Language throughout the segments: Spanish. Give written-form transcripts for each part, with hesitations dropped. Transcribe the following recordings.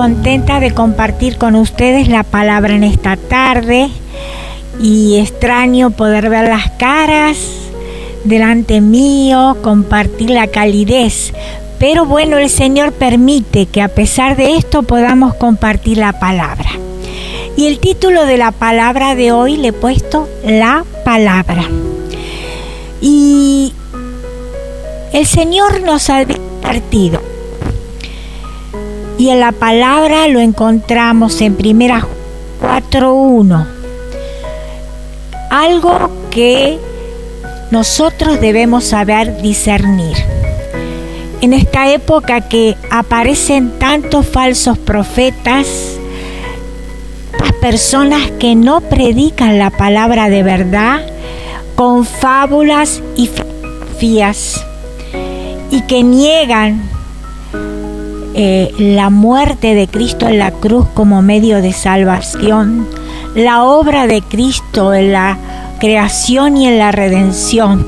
contenta de compartir con ustedes la palabra en esta tarde y extraño poder ver las caras delante mío, compartir la calidez. Pero bueno, el Señor permite que a pesar de esto podamos compartir la palabra. Y el título de la palabra de hoy le he puesto La Palabra. Y el Señor nos ha advertido. Y en la palabra lo encontramos en 1 4:1. Algo que nosotros debemos saber discernir. En esta época que aparecen tantos falsos profetas, las personas que no predican la palabra de verdad, con fábulas y filosofías, y que niegan la muerte de Cristo en la cruz como medio de salvación, la obra de Cristo en la creación y en la redención.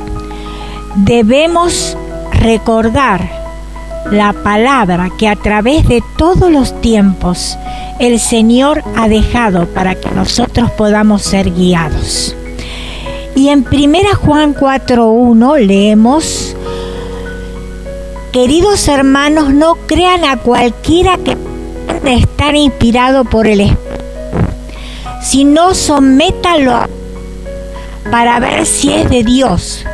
Debemos recordar la palabra que a través de todos los tiempos el Señor ha dejado para que nosotros podamos ser guiados. Y en 1 Juan 4:1 leemos: queridos hermanos, no crean a cualquiera que pueda estar inspirado por el Espíritu, sino sométalo para ver si es de Dios,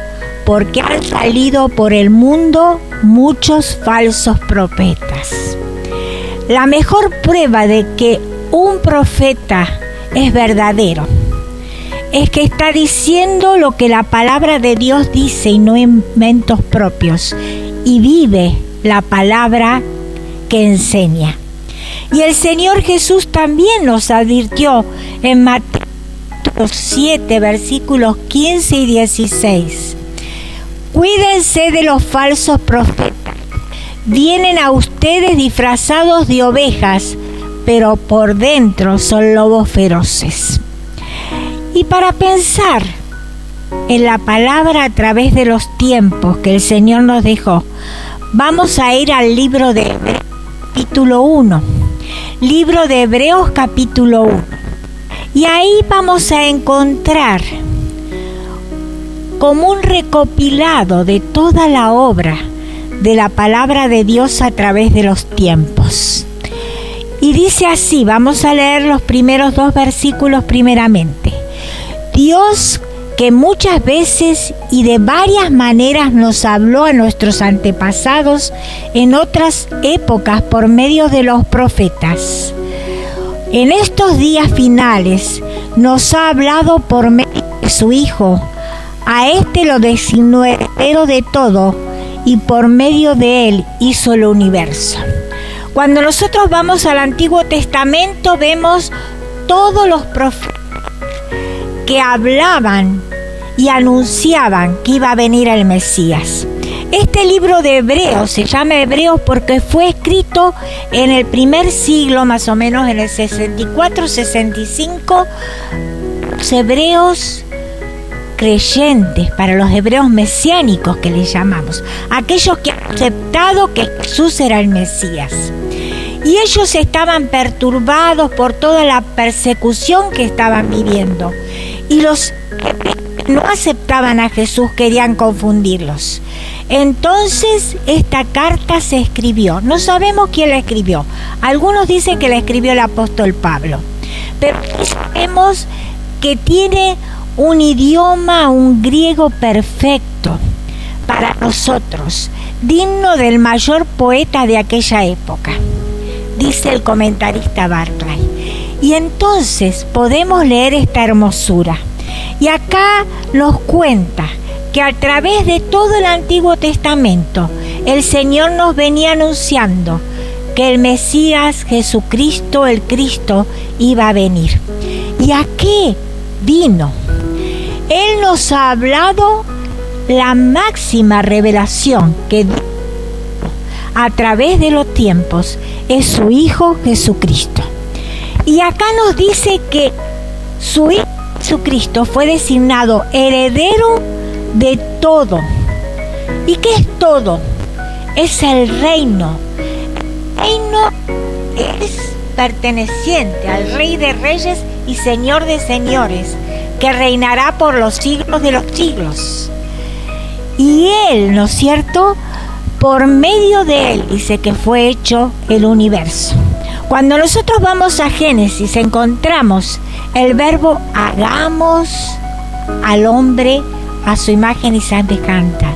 porque han salido por el mundo muchos falsos profetas. La mejor prueba de que un profeta es verdadero es que está diciendo lo que la palabra de Dios dice y no inventos propios, y vive la palabra que enseña. Y el Señor Jesús también nos advirtió en Mateo 7, versículos 15 y 16. Cuídense de los falsos profetas. Vienen a ustedes disfrazados de ovejas, pero por dentro son lobos feroces. Y para pensar en la palabra a través de los tiempos que el Señor nos dejó, vamos a ir al libro de Hebreos capítulo 1. Libro de Hebreos capítulo 1. Y ahí vamos a encontrar como un recopilado de toda la obra de la palabra de Dios a través de los tiempos. Y dice así, vamos a leer los primeros 2 versículos primeramente. Dios, que muchas veces y de varias maneras nos habló a nuestros antepasados en otras épocas por medio de los profetas, en estos días finales nos ha hablado por medio de su Hijo. A este lo designó heredero de todo y por medio de él hizo el universo. Cuando nosotros vamos al Antiguo Testamento vemos todos los profetas que hablaban y anunciaban que iba a venir el Mesías. Este libro de Hebreos se llama Hebreos porque fue escrito en el primer siglo, más o menos en el 64-65, los hebreos creyentes, para los hebreos mesiánicos que les llamamos, aquellos que han aceptado que Jesús era el Mesías. Y ellos estaban perturbados por toda la persecución que estaban viviendo. Y los que no aceptaban a Jesús querían confundirlos. Entonces esta carta se escribió. No sabemos quién la escribió. Algunos dicen que la escribió el apóstol Pablo. Pero sabemos que tiene un idioma, un griego perfecto para nosotros, digno del mayor poeta de aquella época, dice el comentarista Barclay. Y entonces podemos leer esta hermosura. Y acá nos cuenta que a través de todo el Antiguo Testamento el Señor nos venía anunciando que el Mesías, Jesucristo, el Cristo, iba a venir. ¿Y a qué vino? Él nos ha hablado la máxima revelación que dio a través de los tiempos, es su Hijo Jesucristo. Y acá nos dice que su Hijo Jesucristo fue designado heredero de todo. ¿Y qué es todo? Es el reino. El reino es perteneciente al Rey de Reyes y Señor de Señores, que reinará por los siglos de los siglos. Y Él, ¿no es cierto?, por medio de Él, dice que fue hecho el universo. Cuando nosotros vamos a Génesis, encontramos el verbo hagamos al hombre a su imagen y semejanza.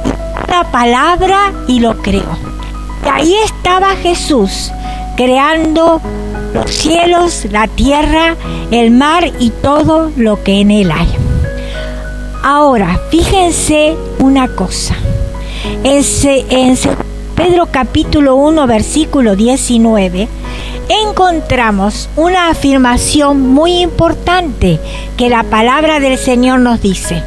Y la palabra y lo creó. Y ahí estaba Jesús, creando los cielos, la tierra, el mar y todo lo que en él hay. Ahora, fíjense una cosa. En Pedro capítulo 1, versículo 19, encontramos una afirmación muy importante que la palabra del Señor nos dice.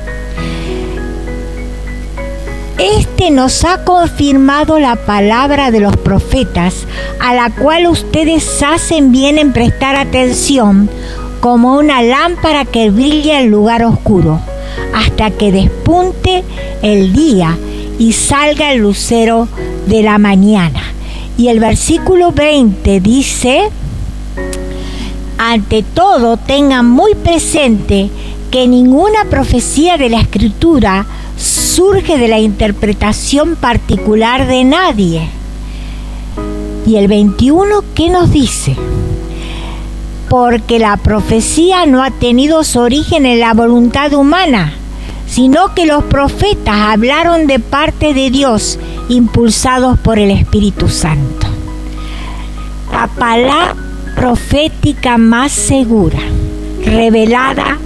Este nos ha confirmado la palabra de los profetas, a la cual ustedes hacen bien en prestar atención, como una lámpara que brilla en lugar oscuro, hasta que despunte el día y salga el lucero de la mañana. Y el versículo 20 dice: ante todo, tengan muy presente que ninguna profecía de la Escritura surge de la interpretación particular de nadie. Y el 21, ¿qué nos dice? Porque la profecía no ha tenido su origen en la voluntad humana, sino que los profetas hablaron de parte de Dios, impulsados por el Espíritu Santo. La palabra profética más segura, revelada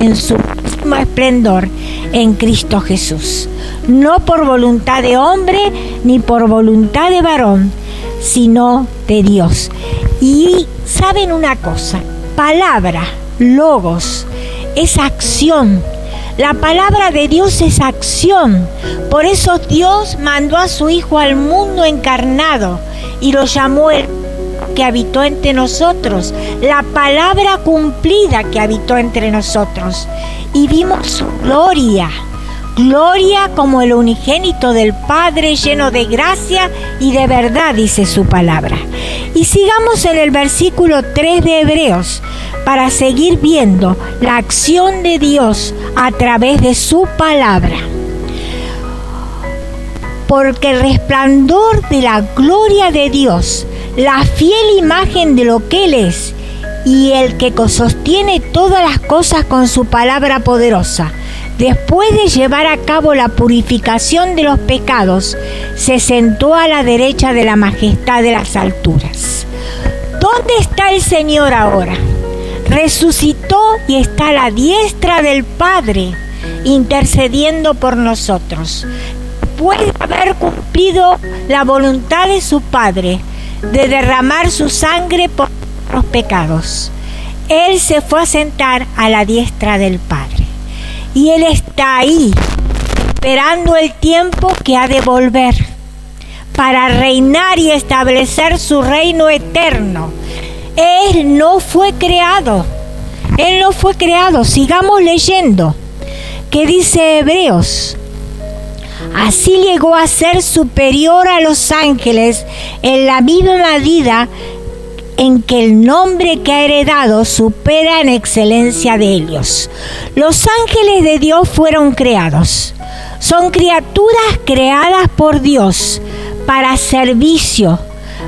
en su máximo esplendor en Cristo Jesús, no por voluntad de hombre ni por voluntad de varón, sino de Dios. Y saben una cosa, palabra, logos, es acción. La palabra de Dios es acción. Por eso Dios mandó a su Hijo al mundo encarnado y lo llamó el que habitó entre nosotros, la palabra cumplida que habitó entre nosotros. Y vimos su gloria, gloria como el unigénito del Padre, lleno de gracia y de verdad, dice su palabra. Y sigamos en el versículo 3 de Hebreos, para seguir viendo la acción de Dios a través de su palabra. Porque el resplandor de la gloria de Dios, la fiel imagen de lo que Él es, y el que sostiene todas las cosas con su palabra poderosa, después de llevar a cabo la purificación de los pecados, se sentó a la derecha de la majestad de las alturas. ¿Dónde está el Señor ahora? Resucitó y está a la diestra del Padre, intercediendo por nosotros. Puede haber cumplido la voluntad de su Padre de derramar su sangre por los pecados. Él se fue a sentar a la diestra del Padre. Y Él está ahí, esperando el tiempo que ha de volver para reinar y establecer su reino eterno. Él no fue creado. Él no fue creado. Sigamos leyendo. ¿Qué dice Hebreos? Así llegó a ser superior a los ángeles en la misma medida en que el nombre que ha heredado supera en excelencia de ellos. Los ángeles de Dios fueron creados. Son criaturas creadas por Dios para servicio,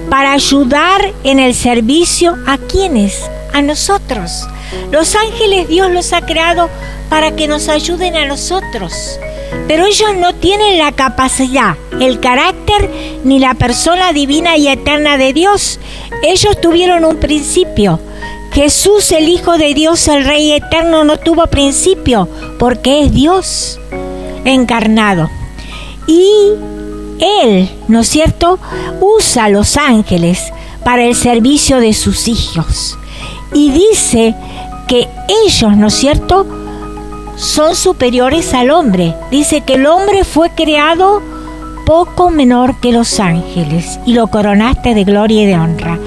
para ayudar en el servicio ¿a quiénes? A nosotros. Los ángeles Dios los ha creado para que nos ayuden a nosotros. Pero ellos no tienen la capacidad, el carácter, ni la persona divina y eterna de Dios. Ellos tuvieron un principio. Jesús, el Hijo de Dios, el Rey eterno, no tuvo principio, porque es Dios encarnado. Y Él, ¿no es cierto?, usa a los ángeles para el servicio de sus hijos. Y dice que ellos, ¿no es cierto?, son superiores al hombre. Dice que el hombre fue creado poco menor que los ángeles y lo coronaste de gloria y de honra.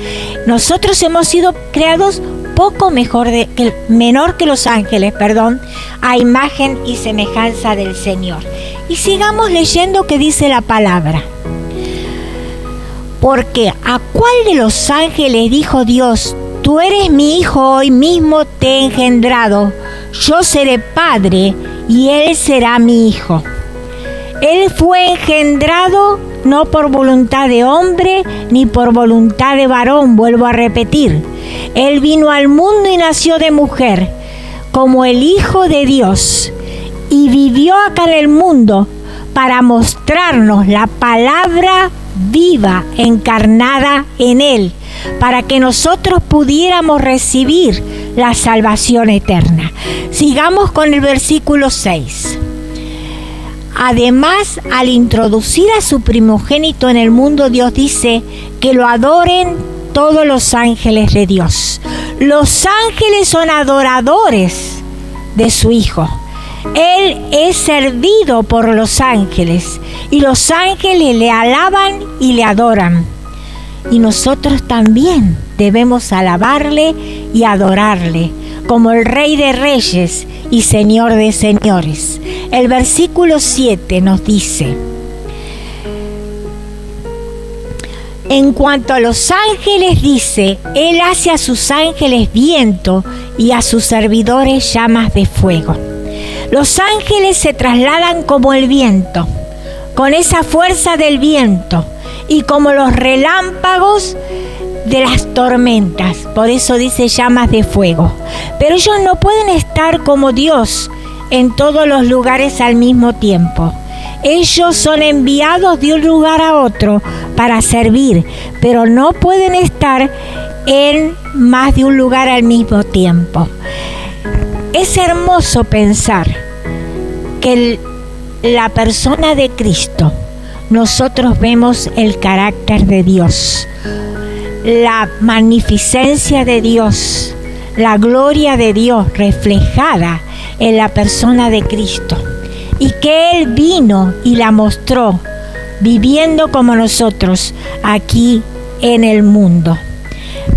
Nosotros hemos sido creados poco menor que los ángeles, a imagen y semejanza del Señor. Y sigamos leyendo que dice la palabra. Porque ¿a cuál de los ángeles dijo Dios: tú eres mi hijo, hoy mismo te he engendrado, yo seré padre y él será mi hijo? Él fue engendrado no por voluntad de hombre ni por voluntad de varón, vuelvo a repetir. Él vino al mundo y nació de mujer como el Hijo de Dios y vivió acá en el mundo para mostrarnos la palabra viva encarnada en él, para que nosotros pudiéramos recibir la salvación eterna. Sigamos con el versículo 6. Además, al introducir a su primogénito en el mundo, Dios dice que lo adoren todos los ángeles de Dios. Los ángeles son adoradores de su Hijo. Él es servido por los ángeles y los ángeles le alaban y le adoran. Y nosotros también debemos alabarle y adorarle como el Rey de Reyes y Señor de Señores. El versículo 7 nos dice: en cuanto a los ángeles, dice, Él hace a sus ángeles viento y a sus servidores llamas de fuego. Los ángeles se trasladan como el viento, con esa fuerza del viento y como los relámpagos de las tormentas. Por eso dice llamas de fuego. Pero ellos no pueden estar como Dios en todos los lugares al mismo tiempo. Ellos son enviados de un lugar a otro para servir, pero no pueden estar en más de un lugar al mismo tiempo. Es hermoso pensar que la persona de Cristo, nosotros vemos el carácter de Dios, la magnificencia de Dios, la gloria de Dios reflejada en la persona de Cristo, y que Él vino y la mostró viviendo como nosotros aquí en el mundo.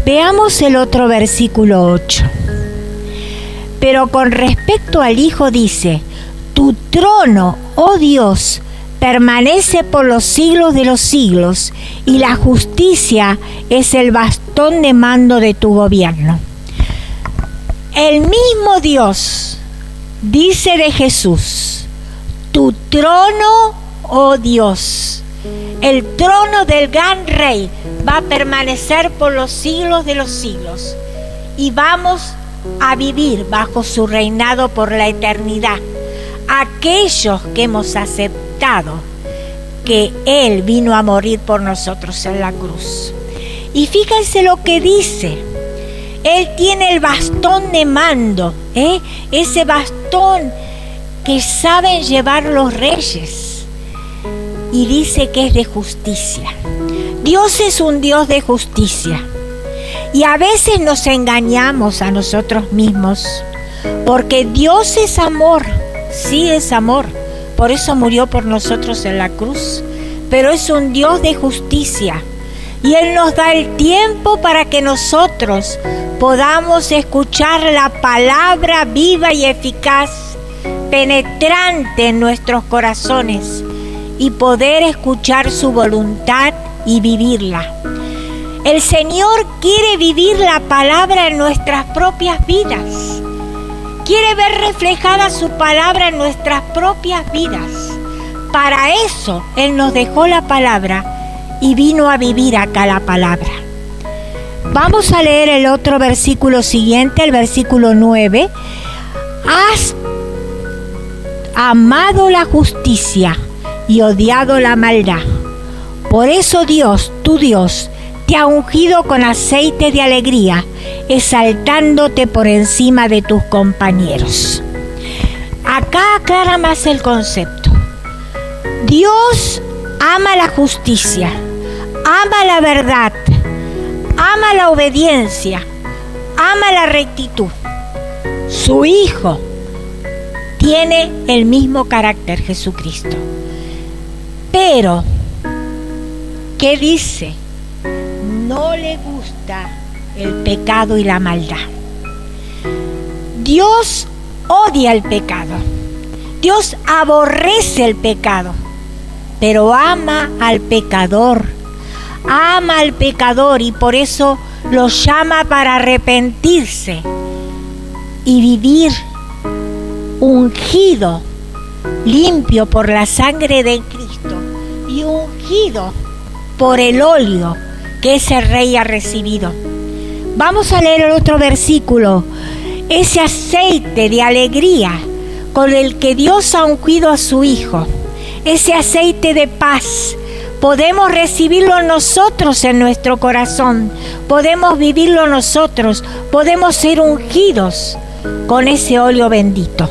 Veamos el otro versículo 8. Pero con respecto al Hijo dice: tu trono, oh Dios, permanece por los siglos de los siglos, y la justicia es el bastón de mando de tu gobierno. El mismo Dios dice de Jesús: tu trono, oh Dios, el trono del gran Rey va a permanecer por los siglos de los siglos, y vamos a vivir bajo su reinado por la eternidad. Aquellos que hemos aceptado que Él vino a morir por nosotros en la cruz. Y fíjense lo que dice: Él tiene el bastón de mando, ese bastón que saben llevar los reyes, y dice que es de justicia. Dios es un Dios de justicia, y a veces nos engañamos a nosotros mismos, porque Dios es amor. Sí, es amor, por eso murió por nosotros en la cruz, pero es un Dios de justicia, y Él nos da el tiempo para que nosotros podamos escuchar la palabra viva y eficaz, penetrante en nuestros corazones, y poder escuchar su voluntad y vivirla. El Señor quiere vivir la palabra en nuestras propias vidas. Quiere ver reflejada su palabra en nuestras propias vidas. Para eso Él nos dejó la palabra y vino a vivir acá la palabra. Vamos a leer el otro versículo siguiente, el versículo 9. Has amado la justicia y odiado la maldad. Por eso Dios, tu Dios, te ha ungido con aceite de alegría, exaltándote por encima de tus compañeros. Acá aclara más el concepto. Dios ama la justicia, ama la verdad, ama la obediencia, ama la rectitud. Su Hijo tiene el mismo carácter, Jesucristo. Pero, ¿qué dice? No le gusta el pecado y la maldad. Dios odia el pecado. Dios aborrece el pecado, pero ama al pecador, ama al pecador y por eso lo llama para arrepentirse y vivir ungido, limpio por la sangre de Cristo y ungido por el óleo que ese rey ha recibido. Vamos a leer el otro versículo. Ese aceite de alegría con el que Dios ha ungido a su Hijo, ese aceite de paz, podemos recibirlo nosotros en nuestro corazón, podemos vivirlo nosotros, podemos ser ungidos con ese óleo bendito.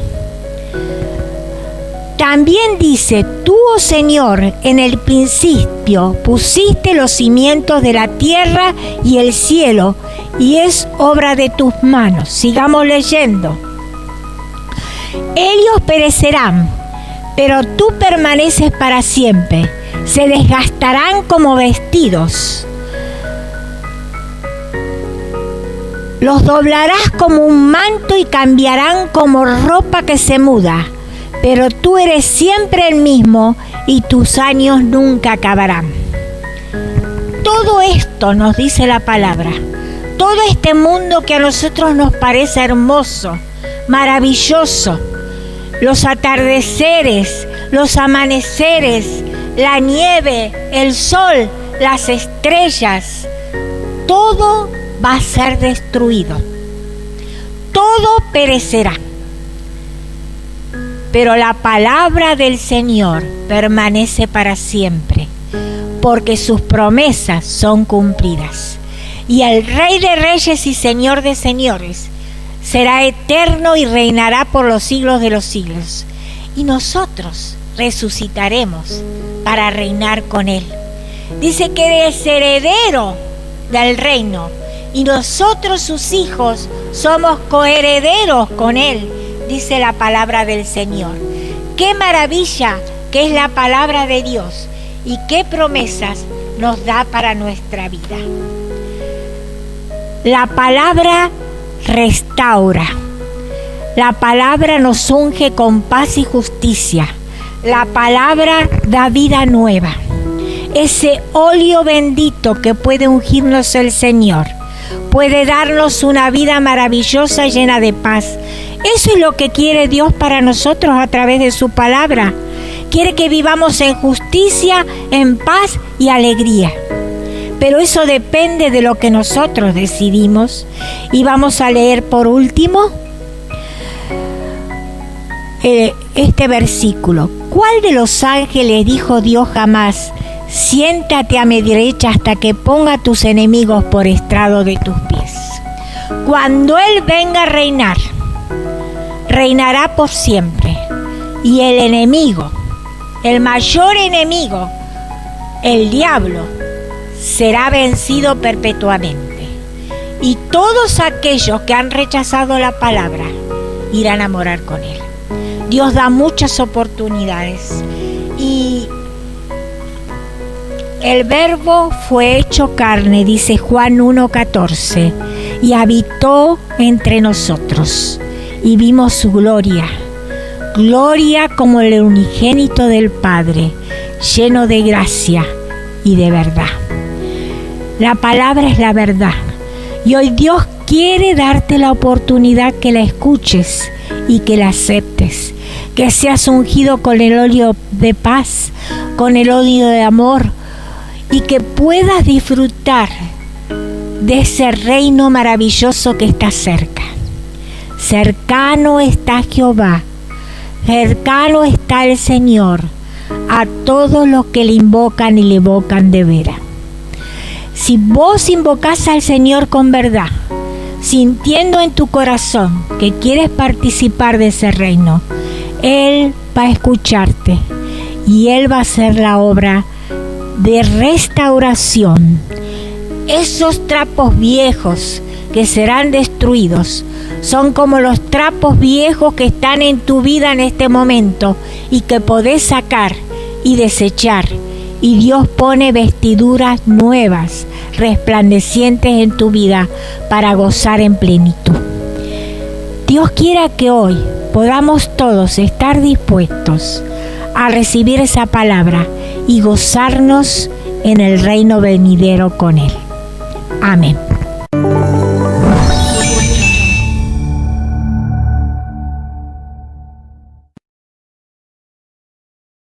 También dice, tú, oh Señor, en el principio pusiste los cimientos de la tierra y el cielo, y es obra de tus manos. Sigamos leyendo. Ellos perecerán, pero tú permaneces para siempre. Se desgastarán como vestidos. Los doblarás como un manto y cambiarán como ropa que se muda. Pero tú eres siempre el mismo y tus años nunca acabarán. Todo esto nos dice la palabra. Todo este mundo que a nosotros nos parece hermoso, maravilloso. Los atardeceres, los amaneceres, la nieve, el sol, las estrellas. Todo va a ser destruido. Todo perecerá. Pero la palabra del Señor permanece para siempre, porque sus promesas son cumplidas. Y el Rey de Reyes y Señor de Señores será eterno y reinará por los siglos de los siglos. Y nosotros resucitaremos para reinar con Él. Dice que eres heredero del reino, y nosotros sus hijos somos coherederos con Él. Dice la palabra del Señor. Qué maravilla que es la palabra de Dios y qué promesas nos da para nuestra vida. La palabra restaura. La palabra nos unge con paz y justicia. La palabra da vida nueva. Ese óleo bendito que puede ungirnos el Señor puede darnos una vida maravillosa llena de paz. Eso es lo que quiere Dios para nosotros a través de su palabra. Quiere que vivamos en justicia, en paz y alegría. Pero eso depende de lo que nosotros decidimos. Y vamos a leer por último este versículo. ¿Cuál de los ángeles dijo Dios jamás: siéntate a mi derecha hasta que ponga a tus enemigos por estrado de tus pies? Cuando Él venga a reinar, reinará por siempre. Y el enemigo, el mayor enemigo, el diablo, será vencido perpetuamente. Y todos aquellos que han rechazado la palabra irán a morar con Él. Dios da muchas oportunidades. Y el Verbo fue hecho carne, dice Juan 1:14, y habitó entre nosotros. Y vimos su gloria, gloria como el unigénito del Padre, lleno de gracia y de verdad. La palabra es la verdad. Y hoy Dios quiere darte la oportunidad que la escuches y que la aceptes. Que seas ungido con el óleo de paz, con el óleo de amor, y que puedas disfrutar de ese reino maravilloso que está cerca. Cercano está Jehová, cercano está el Señor a todos los que le invocan y le evocan de veras. Si vos invocás al Señor con verdad, sintiendo en tu corazón que quieres participar de ese reino, Él va a escucharte y Él va a hacer la obra de restauración. Esos trapos viejos que serán destruidos son como los trapos viejos que están en tu vida en este momento y que podés sacar y desechar. Y Dios pone vestiduras nuevas, resplandecientes en tu vida para gozar en plenitud. Dios quiera que hoy podamos todos estar dispuestos a recibir esa palabra y gozarnos en el reino venidero con Él. Amén.